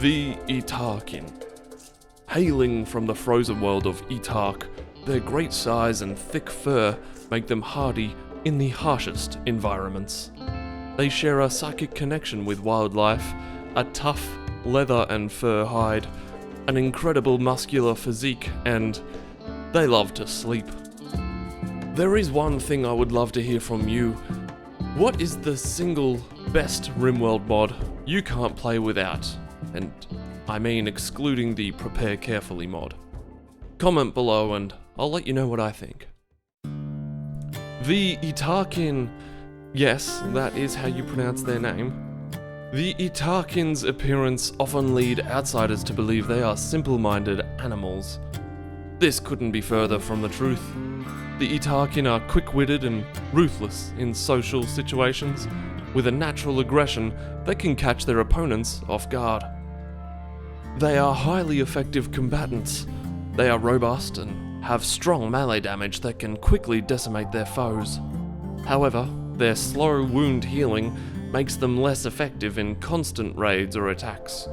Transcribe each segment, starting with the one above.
The Yttakin. Hailing from the frozen world of Yttakin, their great size and thick fur make them hardy in the harshest environments. They share a psychic connection with wildlife, a tough leather and fur hide, an incredible muscular physique, and they love to sleep. There is one thing I would love to hear from you. What is the single best Rimworld mod you can't play without? And I mean excluding the Prepare Carefully mod. Comment below and I'll let you know what I think. The Yttakin. Yes, that is how you pronounce their name. The Yttakin's appearance often lead outsiders to believe they are simple-minded animals. This couldn't be further from the truth. The Yttakin are quick-witted and ruthless in social situations, with a natural aggression that can catch their opponents off guard. They are highly effective combatants. They are robust and have strong melee damage that can quickly decimate their foes. However, their slow wound healing makes them less effective in constant raids or attacks.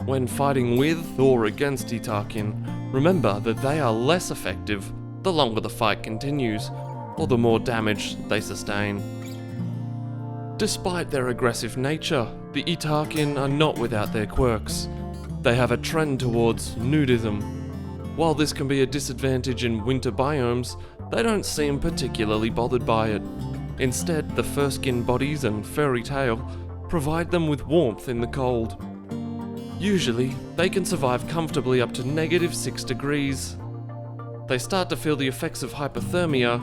When fighting with or against Yttakin, remember that they are less effective the longer the fight continues, or the more damage they sustain. Despite their aggressive nature, the Yttakin are not without their quirks. They have a trend towards nudism. While this can be a disadvantage in winter biomes, they don't seem particularly bothered by it. Instead, the fur-skinned bodies and furry tail provide them with warmth in the cold. Usually, they can survive comfortably up to -6 degrees. They start to feel the effects of hypothermia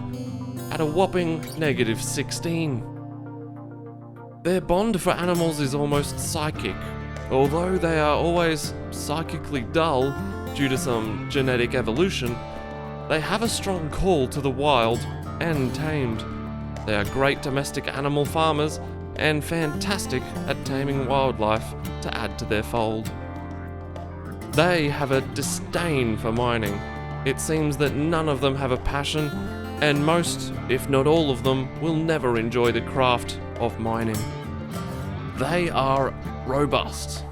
at a whopping -16. Their bond for animals is almost psychic. Although they are always psychically dull due to some genetic evolution, they have a strong call to the wild and tamed. They are great domestic animal farmers and fantastic at taming wildlife to add to their fold. They have a disdain for mining. It seems that none of them have a passion, and most, if not all of them, will never enjoy the craft of mining. They are robust.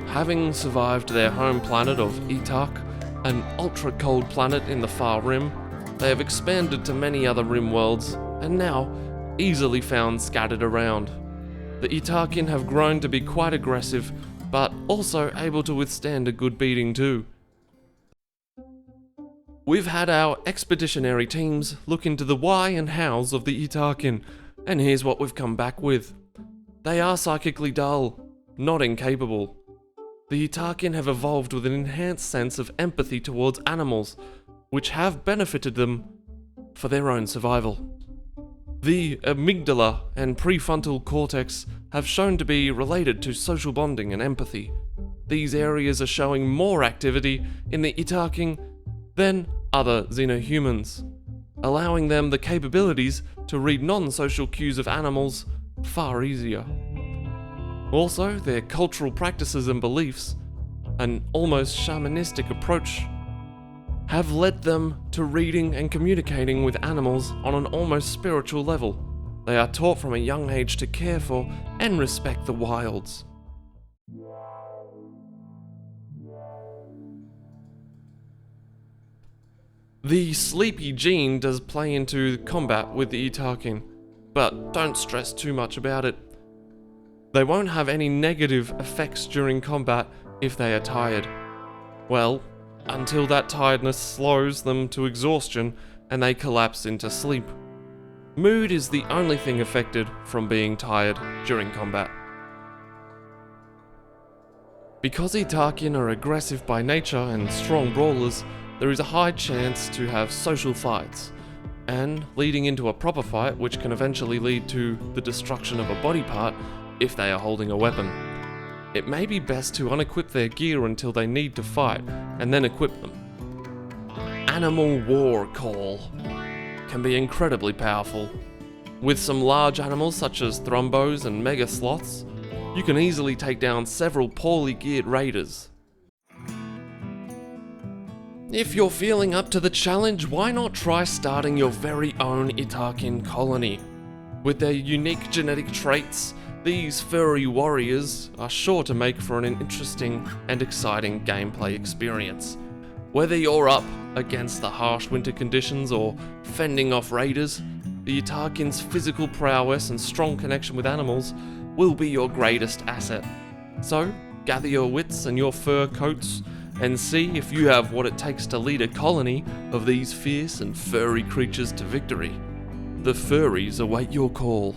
Having survived their home planet of Yttakin, an ultra-cold planet in the far rim, they have expanded to many other rim worlds, and now easily found scattered around. The Yttakin have grown to be quite aggressive, but also able to withstand a good beating too. We've had our expeditionary teams look into the why and hows of the Yttakin, and here's what we've come back with. They are psychically dull, not incapable. The Yttakin have evolved with an enhanced sense of empathy towards animals, which have benefited them for their own survival. The amygdala and prefrontal cortex have shown to be related to social bonding and empathy. These areas are showing more activity in the Yttakin than other Xenohumans, allowing them the capabilities to read non-social cues of animals far easier. Also, their cultural practices and beliefs, an almost shamanistic approach, have led them to reading and communicating with animals on an almost spiritual level. They are taught from a young age to care for and respect the wilds. The sleepy gene does play into combat with the Yttakin, but don't stress too much about it. They won't have any negative effects during combat if they are tired. Well, until that tiredness slows them to exhaustion and they collapse into sleep. Mood is the only thing affected from being tired during combat. Because Yttakin are aggressive by nature and strong brawlers, there is a high chance to have social fights, and leading into a proper fight which can eventually lead to the destruction of a body part if they are holding a weapon. It may be best to unequip their gear until they need to fight, and then equip them. Animal War Call can be incredibly powerful. With some large animals such as thrombos and mega sloths, you can easily take down several poorly geared raiders. If you're feeling up to the challenge, why not try starting your very own Yttakin colony? With their unique genetic traits, These furry warriors are sure to make for an interesting and exciting gameplay experience. Whether you're up against the harsh winter conditions or fending off raiders, the Yttakin's physical prowess and strong connection with animals will be your greatest asset. So, gather your wits and your fur coats and see if you have what it takes to lead a colony of these fierce and furry creatures to victory. The furries await your call.